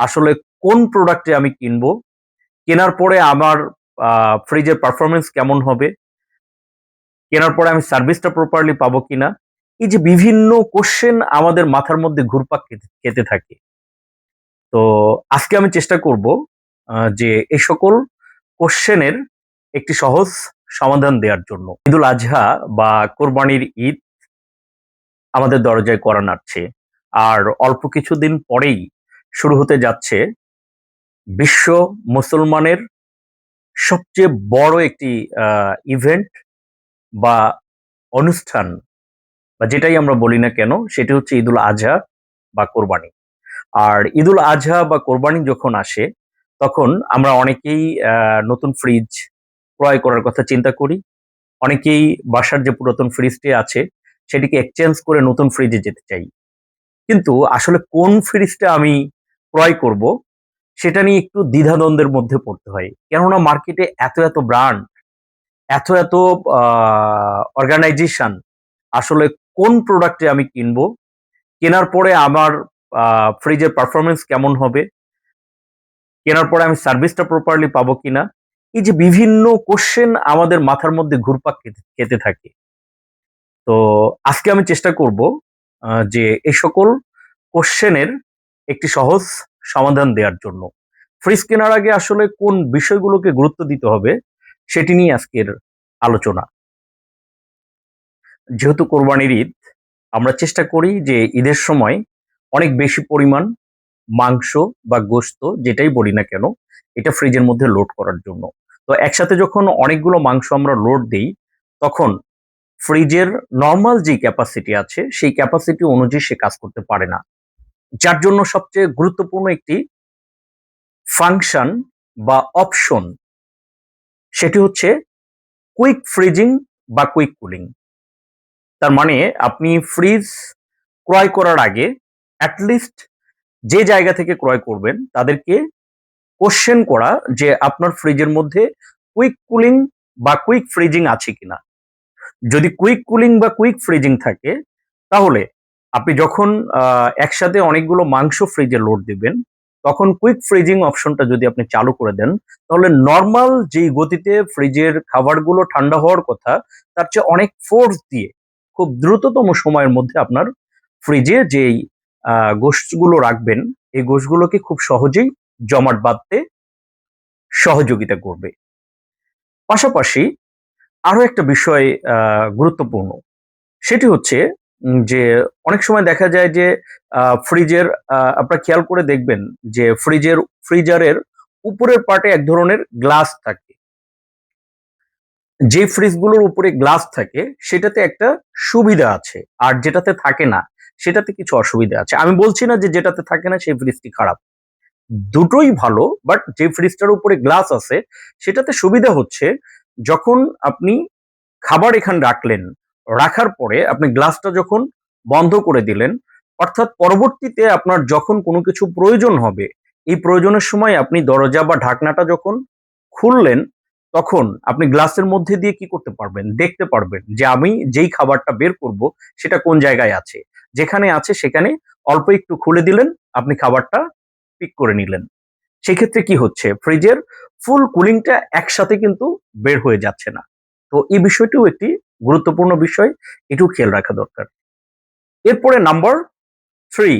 আসলে কোন প্রোডাক্টে আমি কিনবো, কেনার পরে আমার ফ্রিজের পারফরম্যান্স কেমন হবে, কেনার পরে আমি সার্ভিসটা প্রপারলি পাবো কিনা। এই যে বিভিন্ন কোশ্চেন আমাদের মাথার মধ্যে ঘুরপাক খেতে খেতে থাকে। তো আজকে আমি চেষ্টা করব যে এই সকল কোশ্চেনের একটি সহজ সমাধান দেওয়ার জন্য। ঈদুল আজহা বা কোরবানির ঈদ আমাদের দরজায় কড়া নাড়ছে। আর অল্প কিছুদিন পরেই শুরু হতে যাচ্ছে বিশ্ব মুসলমানের সবচেয়ে বড় একটি ইভেন্ট বা অনুষ্ঠান, বা যেটাই আমরা বলি না কেন, সেটি হচ্ছে ঈদুল আজহা বা কোরবানি। আর ঈদুল আজহা বা কোরবানি যখন আসে, তখন আমরা অনেকেই নতুন ফ্রিজ ক্রয় করার কথা চিন্তা করি। অনেকেই বাসার যে পুরাতন ফ্রিজটি আছে সেটিকে এক্সচেঞ্জ করে নতুন ফ্রিজে যেতে চাই। কিন্তু আসলে কোন ফ্রিজটা আমি ক্রয় করব সেটা নিয়ে একটু দ্বিধাদ্বন্দ্বের মধ্যে পড়তে হয়। কেননা মার্কেটে এত এত ব্র্যান্ড, এত এত অর্গানাইজেশন, আসলে কোন প্রোডাক্টে আমি কিনবো, কেনার পরে আমার ফ্রিজের পারফরমেন্স কেমন হবে, কেনার পরে আমি সার্ভিসটা প্রপারলি পাবো কিনা। এই যে বিভিন্ন কোশ্চেন আমাদের মাথার মধ্যে ঘুরপাক খেতে খেতে থাকে। তো আজকে আমি চেষ্টা করব যে এই সকল কোশ্চেনের একটি সহজ সমাধান দেওয়ার জন্য। ফ্রিজ কেনার আগে আসলে কোন বিষয়গুলোকে গুরুত্ব দিতে হবে সেটি নিয়ে আজকের আলোচনা। যেহেতু কোরবানির ঈদ, আমরা চেষ্টা করি যে ঈদের সময় অনেক বেশি পরিমাণ মাংস বা গোশত, যেটাই বলি না কেন, এটা ফ্রিজের মধ্যে লোড করার জন্য। তো একসাথে যখন অনেকগুলো মাংস আমরা লোড দিই, তখন ফ্রিজের নরমাল যে ক্যাপাসিটি আছে সেই ক্যাপাসিটি অনুযায়ী সে কাজ করতে পারে না। যার জন্য সবচেয়ে গুরুত্বপূর্ণ একটি ফাংশন বা অপশন, সেটি হচ্ছে কুইক ফ্রিজিং বা কুইক কুলিং। তার মানে আপনি ফ্রিজ ক্রয় করার আগে অ্যাটলিস্ট যে জায়গা থেকে ক্রয় করবেন তাদেরকে কোশ্চেন করা যে আপনার ফ্রিজের মধ্যে কুইক কুলিং বা কুইক ফ্রিজিং আছে কিনা। যদি কুইক কুলিং বা কুইক ফ্রিজিং থাকে, তাহলে আপনি যখন একসাথে অনেকগুলো মাংস ফ্রিজে লোড দিবেন, তখন কুইক ফ্রিজিং অপশনটা যদি আপনি চালু করে দেন, তাহলে নর্মাল যেই গতিতে ফ্রিজের খাবারগুলো ঠান্ডা হওয়ার কথা, তার চেয়ে অনেক ফোর্স দিয়ে খুব দ্রুততম সময়ের মধ্যে আপনার ফ্রিজে যেই গোশতগুলো রাখবেন, এই গোশতগুলোকে খুব সহজেই জমাট বাঁধতে সহযোগিতা করবে। পাশাপাশি আরো একটা বিষয় গুরুত্বপূর্ণ, সেটি হচ্ছে যে অনেক সময় দেখা যায় যে ফ্রিজের, আপনারা খেয়াল করে দেখবেন যে ফ্রিজারের উপরের পার্টে এক ধরনের গ্লাস থাকে। যে ফ্রিজগুলোর উপরে গ্লাস থাকে সেটাতে একটা সুবিধা আছে, আর যেটাতে থাকে না সেটাতে কিছু অসুবিধা আছে। আমি বলছি না যে যেটাতে থাকে না সেই ফ্রিজটি খারাপ, দুটোই ভালো। বাট যে ফ্রিজটার উপরে গ্লাস আছে সেটাতে সুবিধা হচ্ছে, যখন আপনি খাবার এখানে রাখলেন, রাখার পরে আপনি গ্লাসটা যখন বন্ধ করে দিলেন, অর্থাৎ পরবর্তীতে আপনার যখন কোনো কিছু প্রয়োজন হবে, এই প্রয়োজনের সময় আপনি দরজা বা ঢাকনাটা যখন খুললেন, তখন আপনি গ্লাসের মধ্যে দিয়ে কি করতে পারবেন, দেখতে পারবেন যে আমি যেই খাবারটা বের করব সেটা কোন জায়গায় আছে। যেখানে আছে সেখানে অল্প একটু খুলে দিলেন, আপনি খাবারটা পিক করে নিলেন। সেক্ষেত্রে কি হচ্ছে, ফ্রিজের ফুল কুলিংটা একসাথে কিন্তু বের হয়ে যাচ্ছে না। তো এই বিষয়টিও একটি গুরুত্বপূর্ণ বিষয়, এটিও খেয়াল রাখা দরকার। এরপরে নাম্বার 3,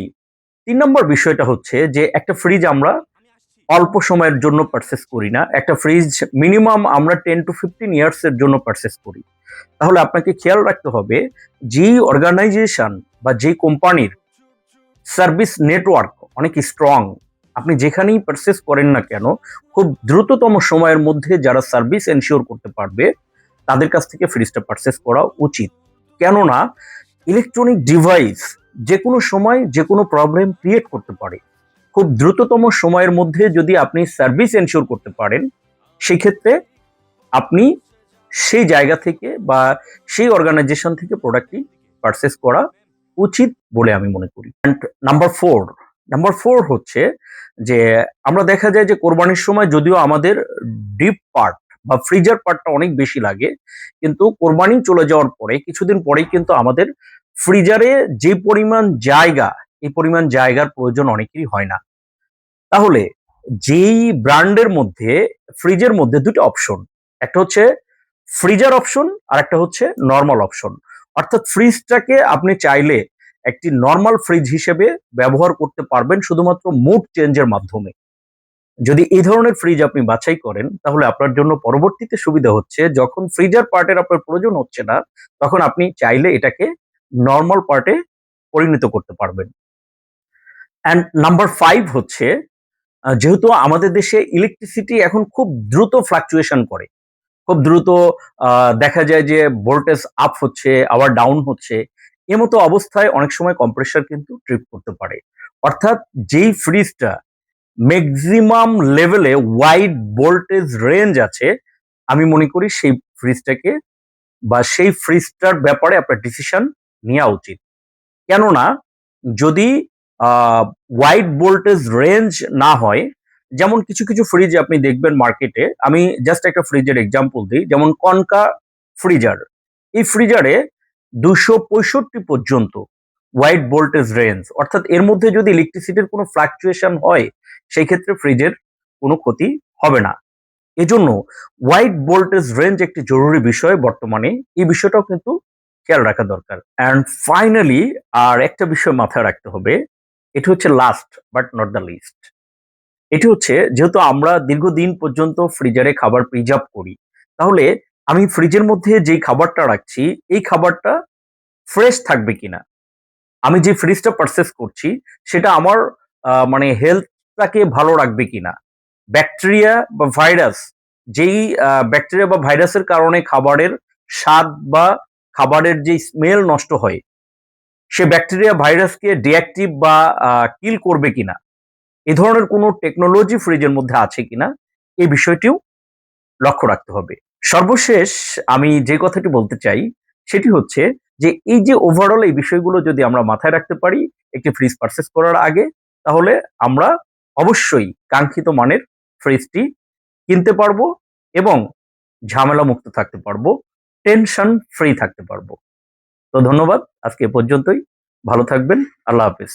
3 নম্বর বিষয়টা হচ্ছে যে একটা ফ্রিজ আমরা অল্প সময়ের জন্য পারচেজ করি না। একটা ফ্রিজ মিনিমাম আমরা 10 to 15 ইয়ার্স এর জন্য পারচেজ করি। তাহলে আপনাকে খেয়াল রাখতে হবে, যেই অর্গানাইজেশন বা যেই কোম্পানির সার্ভিস নেটওয়ার্ক অনেক স্ট্রং, আপনি যেখানেই পারচেজ করেন না কেন, খুব দ্রুততম সময়ের মধ্যে যারা সার্ভিস এনশিওর করতে পারবে তাদের কাছ থেকে ফ্রিজটা পারচেজ করা উচিত। কেননা ইলেকট্রনিক ডিভাইস যে কোনো সময় যে কোনো প্রবলেম ক্রিয়েট করতে পারে। খুব দ্রুততম সময়ের মধ্যে যদি আপনি সার্ভিস এনশিওর করতে পারেন, সেই ক্ষেত্রে আপনি সেই জায়গা থেকে বা সেই অর্গানাইজেশন থেকে প্রোডাক্টটি পারচেজ করা উচিত বলে আমি মনে করি। নাম্বার ফোর, নাম্বার ফোর হচ্ছে যে আমরা দেখা যায় যে কোরবানির সময় যদিও আমাদের ডিপ পার্ট বা ফ্রিজার পার্টটা অনেক বেশি লাগে, কিন্তু কোরবানি চলে যাওয়ার পরে কিছুদিন পরেই কিন্তু আমাদের ফ্রিজারে যে পরিমাণ জায়গা, এই পরিমাণ জায়গার প্রয়োজন অনেকেরই হয় না। তাহলে যেই ব্র্যান্ডের মধ্যে ফ্রিজের মধ্যে দুটো অপশন, একটা হচ্ছে ফ্রিজার অপশন আর একটা হচ্ছে নর্মাল অপশন। অর্থাৎ ফ্রিজটাকে আপনি চাইলে একটি নর্মাল ফ্রিজ হিসেবে ব্যবহার করতে পারবেন শুধুমাত্র মুড চেঞ্জের মাধ্যমে। যদি এই ধরনের ফ্রিজ আপনি বাছাই করেন তাহলে আপনার জন্য পরবর্তীতে সুবিধা হচ্ছে যখন ফ্রিজার পার্টের আপনার প্রয়োজন হচ্ছে না তখন আপনি চাইলে এটাকে নর্মাল পার্টে পরিণত করতে পারবেন। অ্যান্ড নাম্বার 5 হচ্ছে যেহেতু আমাদের দেশে ইলেকট্রিসিটি এখন খুব দ্রুত ফ্লাকচুয়েশন করে, খুব দ্রুত দেখা যায় যে ভোল্টেজ আপ হচ্ছে আবার ডাউন হচ্ছে, এমতো অবস্থায় অনেক সময় কম্প্রেসর কিন্তু ট্রিপ করতে পারে। অর্থাৎ যেই ফ্রিজটা ম্যাক্সিমাম লেভেলে ওয়াইড ভোল্টেজ রেঞ্জ আছে, আমি মনে করি সেই ফ্রিজটাকে বা সেই ফ্রিজটার ব্যাপারে আপনার ডিসিশন নেওয়া উচিত। কেননা যদি ওয়াইড ভোল্টেজ রেঞ্জ না হয়, যেমন কিছু কিছু ফ্রিজ আপনি দেখবেন মার্কেটে, আমি জাস্ট একটা ফ্রিজের এক্সাম্পল দিই, যেমন কনকা ফ্রিজার। এই ফ্রিজারে 265 পর্যন্ত ওয়াইড ভোল্টেজ রেঞ্জ, অর্থাৎ এর মধ্যে যদি ইলেকট্রিসিটির কোনো ফ্লাকচুয়েশন হয় সেই ক্ষেত্রে ফ্রিজের কোনো ক্ষতি হবে না। এজন্য ওয়াইড ভোল্টেজ রেঞ্জ একটি জরুরি বিষয় বর্তমানে, এই বিষয়টাও কিন্তু খেয়াল রাখা দরকার। অ্যান্ড ফাইনালি আর একটা বিষয় মাথায় রাখতে হবে, এটা হচ্ছে last but not the least. এটি হচ্ছে যেহেতু আমরা দীর্ঘদিন পর্যন্ত ফ্রিজারে খাবার প্রিজার্ভ করি, তাহলে আমি ফ্রিজের মধ্যে যেই খাবারটা রাখছি এই খাবারটা ফ্রেশ থাকবে কিনা, আমি যে ফ্রিজটা পারচেস করছি সেটা আমার মানে হেলথটাকে ভালো রাখবে কিনা, ব্যাকটেরিয়া বা ভাইরাস, যেই ব্যাকটেরিয়া বা ভাইরাসের কারণে খাবারের স্বাদ বা খাবারের যে স্মেল নষ্ট হয়, সে ব্যাকটেরিয়া ভাইরাসকে ডিঅ্যাক্টিভ বা কিল করবে কিনা, এ ধরনের কোনো টেকনোলজি ফ্রিজের মধ্যে আছে কিনা এই বিষয়টিও লক্ষ্য রাখতে হবে। সর্বশেষ আমি যে কথাটি বলতে চাই সেটি হচ্ছে যে এই যে ওভারঅল এই বিষয়গুলো যদি আমরা মাথায় রাখতে পারি একটি ফ্রিজ পারচেস করার আগে, তাহলে আমরা অবশ্যই কাঙ্ক্ষিত মানের ফ্রিজটি কিনতে পারবো এবং ঝামেলা মুক্ত থাকতে পারবো, টেনশন ফ্রি থাকতে পারবো। তো ধন্যবাদ, আজকে এ পর্যন্তই। ভালো থাকবেন। আল্লাহ হাফেজ।